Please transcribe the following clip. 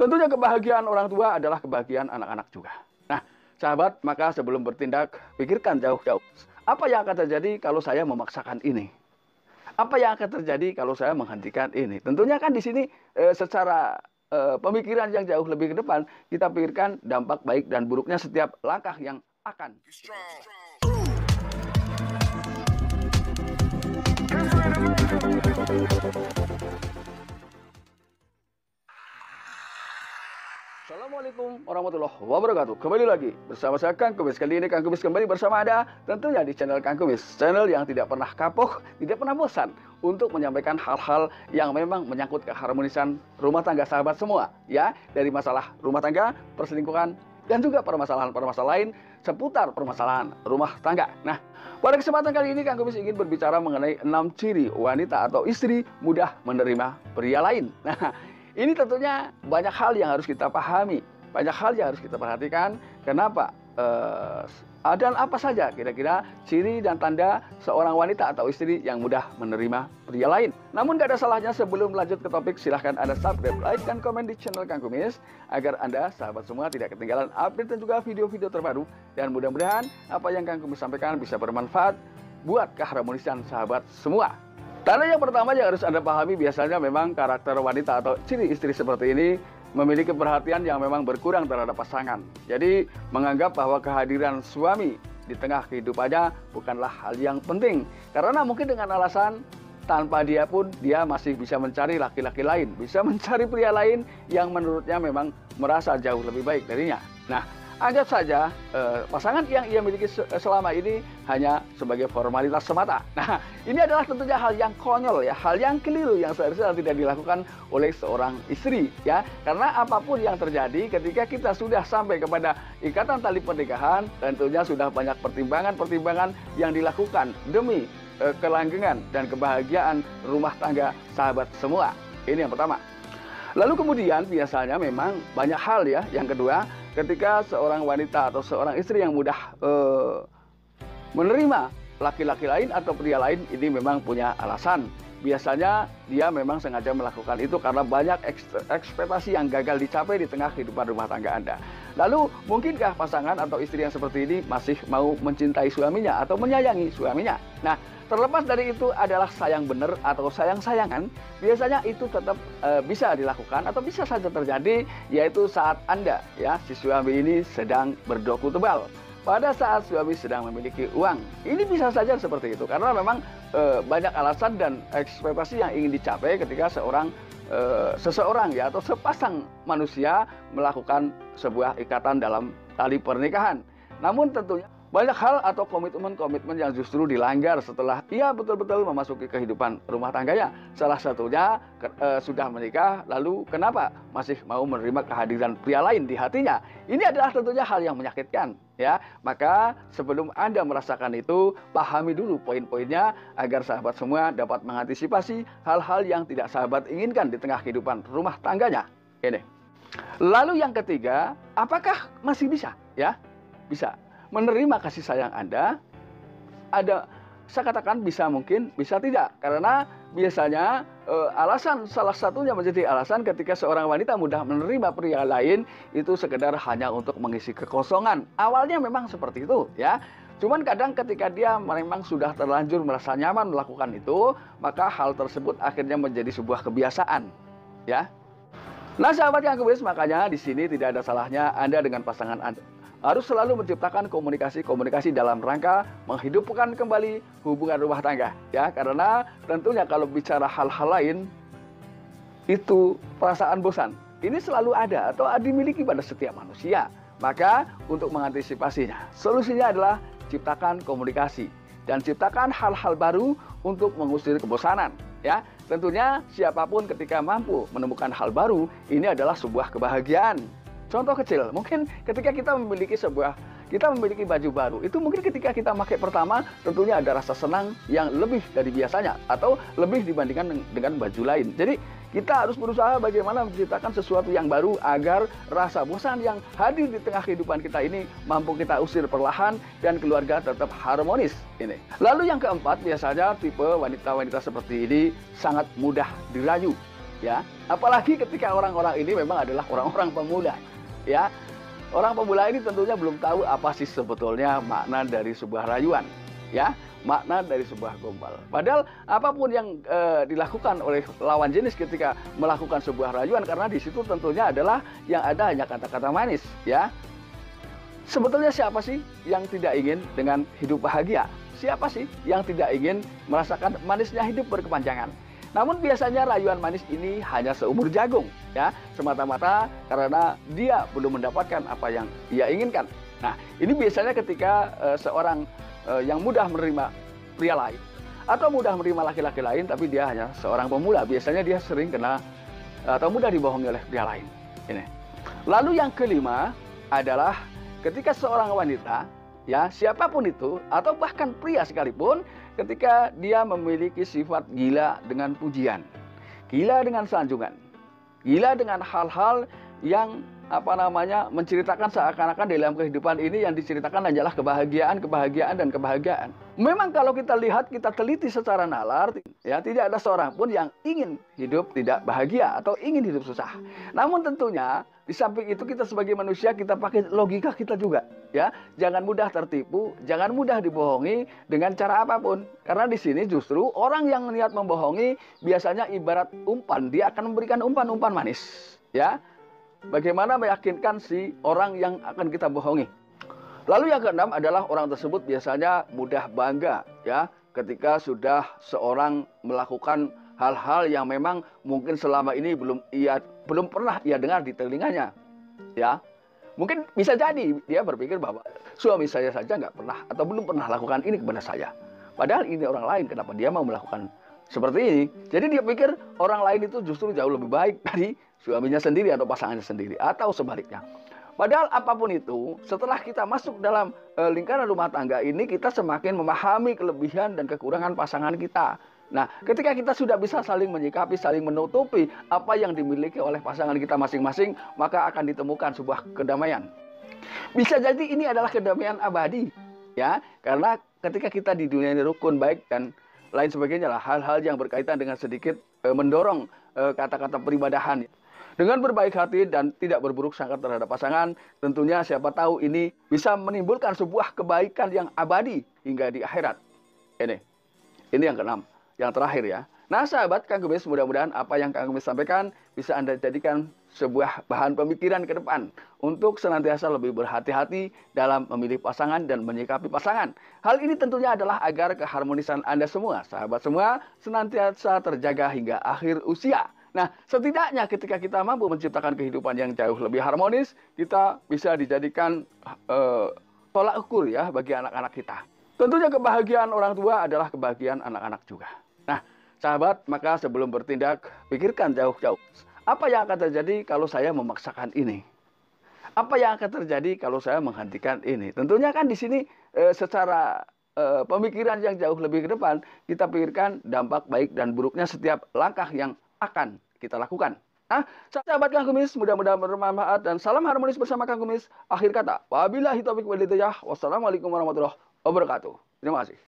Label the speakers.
Speaker 1: Tentunya kebahagiaan orang tua adalah kebahagiaan anak-anak juga. Nah, sahabat, maka sebelum bertindak, pikirkan jauh-jauh. Apa yang akan terjadi kalau saya memaksakan ini? Apa yang akan terjadi kalau saya menghentikan ini? Tentunya kan di sini secara pemikiran yang jauh lebih ke depan, kita pikirkan dampak baik dan buruknya setiap langkah yang akan. Assalamualaikum warahmatullahi wabarakatuh. Kembali lagi bersama saya Kang Kumis. Kali ini Kang Kumis kembali bersama Anda tentunya di channel Kang Kumis, channel yang tidak pernah kapok, tidak pernah bosan untuk menyampaikan hal-hal yang memang menyangkut keharmonisan rumah tangga sahabat semua, ya, dari masalah rumah tangga, perselingkuhan, dan juga permasalahan-permasalahan lain seputar permasalahan rumah tangga. Nah, pada kesempatan kali ini Kang Kumis ingin berbicara mengenai 6 ciri wanita atau istri mudah menerima pria lain. Nah, ini tentunya banyak hal yang harus kita pahami, banyak hal yang harus kita perhatikan. Kenapa? Dan apa saja kira-kira ciri dan tanda seorang wanita atau istri yang mudah menerima pria lain. Namun gak ada salahnya sebelum lanjut ke topik, silahkan Anda subscribe, like, dan komen di channel Kang Kumis agar Anda, sahabat semua, tidak ketinggalan update dan juga video-video terbaru. Dan mudah-mudahan apa yang Kang Kumis sampaikan bisa bermanfaat buat keharmonisan sahabat semua. Tanda yang pertama yang harus Anda pahami, biasanya memang karakter wanita atau ciri istri seperti ini memiliki perhatian yang memang berkurang terhadap pasangan. Jadi menganggap bahwa kehadiran suami di tengah kehidupannya bukanlah hal yang penting. Karena mungkin dengan alasan tanpa dia pun dia masih bisa mencari laki-laki lain, bisa mencari pria lain yang menurutnya memang merasa jauh lebih baik darinya. Nah, anggap saja pasangan yang ia miliki selama ini hanya sebagai formalitas semata. Nah, ini adalah tentunya hal yang konyol, ya, hal yang keliru yang seharusnya tidak dilakukan oleh seorang istri, ya. Karena apapun yang terjadi ketika kita sudah sampai kepada ikatan tali pernikahan, tentunya sudah banyak pertimbangan-pertimbangan yang dilakukan demi kelanggengan dan kebahagiaan rumah tangga sahabat semua. Ini yang pertama. Lalu kemudian biasanya memang banyak hal, ya. Yang kedua, ketika seorang wanita atau seorang istri yang mudah menerima laki-laki lain atau pria lain, ini memang punya alasan. Biasanya dia memang sengaja melakukan itu karena banyak ekspektasi yang gagal dicapai di tengah kehidupan rumah tangga Anda. Lalu, mungkinkah pasangan atau istri yang seperti ini masih mau mencintai suaminya atau menyayangi suaminya? Nah, terlepas dari itu adalah sayang benar atau sayang-sayangan, biasanya itu tetap bisa dilakukan atau bisa saja terjadi, yaitu saat Anda, ya, si suami ini sedang berdoku tebal. Pada saat suami sedang memiliki uang, ini bisa saja seperti itu karena memang banyak alasan dan ekspektasi yang ingin dicapai ketika seseorang, ya, atau sepasang manusia melakukan sebuah ikatan dalam tali pernikahan. Namun tentunya banyak hal atau komitmen-komitmen yang justru dilanggar setelah ia betul-betul memasuki kehidupan rumah tangganya. Salah satunya sudah menikah, lalu kenapa masih mau menerima kehadiran pria lain di hatinya? Ini adalah tentunya hal yang menyakitkan, ya. Maka sebelum Anda merasakan itu, pahami dulu poin-poinnya agar sahabat semua dapat mengantisipasi hal-hal yang tidak sahabat inginkan di tengah kehidupan rumah tangganya. Ini. Lalu yang ketiga, apakah masih bisa, ya? Bisa menerima kasih sayang Anda? Saya katakan bisa mungkin, bisa tidak. Karena biasanya salah satunya menjadi alasan ketika seorang wanita mudah menerima pria lain itu sekedar hanya untuk mengisi kekosongan. Awalnya memang seperti itu, ya. Cuman kadang ketika dia memang sudah terlanjur merasa nyaman melakukan itu, maka hal tersebut akhirnya menjadi sebuah kebiasaan, ya. Nah, sahabat yang Kumis, makanya di sini tidak ada salahnya Anda dengan pasangan Anda harus selalu menciptakan komunikasi dalam rangka menghidupkan kembali hubungan rumah tangga, ya. Karena tentunya kalau bicara hal-hal lain, itu perasaan bosan ini selalu ada atau dimiliki pada setiap manusia. Maka untuk mengantisipasinya, solusinya adalah ciptakan komunikasi dan ciptakan hal-hal baru untuk mengusir kebosanan, ya. Tentunya siapapun ketika mampu menemukan hal baru, ini adalah sebuah kebahagiaan. Contoh kecil, mungkin ketika kita memiliki baju baru, itu mungkin ketika kita pakai pertama, tentunya ada rasa senang yang lebih dari biasanya atau lebih dibandingkan dengan baju lain. Jadi kita harus berusaha bagaimana menciptakan sesuatu yang baru agar rasa bosan yang hadir di tengah kehidupan kita ini mampu kita usir perlahan dan keluarga tetap harmonis. Ini. Lalu yang keempat, biasanya tipe wanita-wanita seperti ini sangat mudah dirayu. ya. Apalagi ketika orang-orang ini memang adalah orang-orang pemula, ya. Orang pemula ini tentunya belum tahu apa sih sebetulnya makna dari sebuah rayuan, ya, makna dari sebuah gombal. Padahal apapun yang dilakukan oleh lawan jenis ketika melakukan sebuah rayuan, karena di situ tentunya adalah yang ada hanya kata-kata manis, ya. Sebetulnya siapa sih yang tidak ingin dengan hidup bahagia? Siapa sih yang tidak ingin merasakan manisnya hidup berkepanjangan? Namun biasanya rayuan manis ini hanya seumur jagung, ya, semata-mata karena dia belum mendapatkan apa yang ia inginkan. Nah, ini biasanya ketika seorang yang mudah menerima pria lain atau mudah menerima laki-laki lain, tapi dia hanya seorang pemula. Biasanya dia sering kena atau mudah dibohongi oleh pria lain. Ini. Lalu yang kelima adalah ketika seorang wanita, ya, siapapun itu atau bahkan pria sekalipun, ketika dia memiliki sifat gila dengan pujian, gila dengan sanjungan, gila dengan hal-hal yang menceritakan seakan-akan dalam kehidupan ini yang diceritakan hanyalah kebahagiaan, kebahagiaan, dan kebahagiaan. Memang kalau kita lihat, kita teliti secara nalar, ya, tidak ada seorang pun yang ingin hidup tidak bahagia atau ingin hidup susah. Namun tentunya di samping itu kita sebagai manusia kita pakai logika kita juga, ya. Jangan mudah tertipu, jangan mudah dibohongi dengan cara apapun. Karena di sini justru orang yang niat membohongi biasanya ibarat umpan, dia akan memberikan umpan-umpan manis, ya. Bagaimana meyakinkan si orang yang akan kita bohongi. Lalu yang keenam adalah orang tersebut biasanya mudah bangga, ya, ketika sudah seorang melakukan hal-hal yang memang mungkin selama ini belum pernah ia dengar di telinganya, ya. Mungkin bisa jadi dia berpikir bahwa suami saya saja nggak pernah atau belum pernah lakukan ini kepada saya. Padahal ini orang lain, kenapa dia mau melakukan seperti ini? Jadi dia pikir orang lain itu justru jauh lebih baik dari suaminya sendiri atau pasangannya sendiri, atau sebaliknya. Padahal apapun itu, setelah kita masuk dalam lingkaran rumah tangga ini, kita semakin memahami kelebihan dan kekurangan pasangan kita. Nah, ketika kita sudah bisa saling menyikapi, saling menutupi apa yang dimiliki oleh pasangan kita masing-masing, maka akan ditemukan sebuah kedamaian. Bisa jadi ini adalah kedamaian abadi, ya, karena ketika kita di dunia ini rukun, baik, dan lain sebagainya lah, hal-hal yang berkaitan dengan sedikit mendorong kata-kata peribadahan. Dengan berbaik hati dan tidak berburuk sangka terhadap pasangan, tentunya siapa tahu ini bisa menimbulkan sebuah kebaikan yang abadi hingga di akhirat. Ini yang keenam, yang terakhir, ya. Nah, sahabat Kang Gembis, mudah-mudahan apa yang Kang Gembis sampaikan bisa Anda jadikan sebuah bahan pemikiran ke depan untuk senantiasa lebih berhati-hati dalam memilih pasangan dan menyikapi pasangan. Hal ini tentunya adalah agar keharmonisan Anda semua, sahabat semua, senantiasa terjaga hingga akhir usia. Nah, setidaknya ketika kita mampu menciptakan kehidupan yang jauh lebih harmonis, kita bisa dijadikan tolak ukur, ya, bagi anak-anak kita. Tentunya kebahagiaan orang tua adalah kebahagiaan anak-anak juga. Nah, sahabat, maka sebelum bertindak, pikirkan jauh-jauh. Apa yang akan terjadi kalau saya memaksakan ini? Apa yang akan terjadi kalau saya menghentikan ini? Tentunya kan di sini secara pemikiran yang jauh lebih ke depan, kita pikirkan dampak baik dan buruknya setiap langkah yang akan kita lakukan. Nah, sahabat Kang Gembis, mudah-mudahan bermanfaat dan salam harmonis bersama Kang Gembis. Akhir kata, wabillahi taufiq wal hidayah. Wassalamualaikum warahmatullahi wabarakatuh. Terima kasih.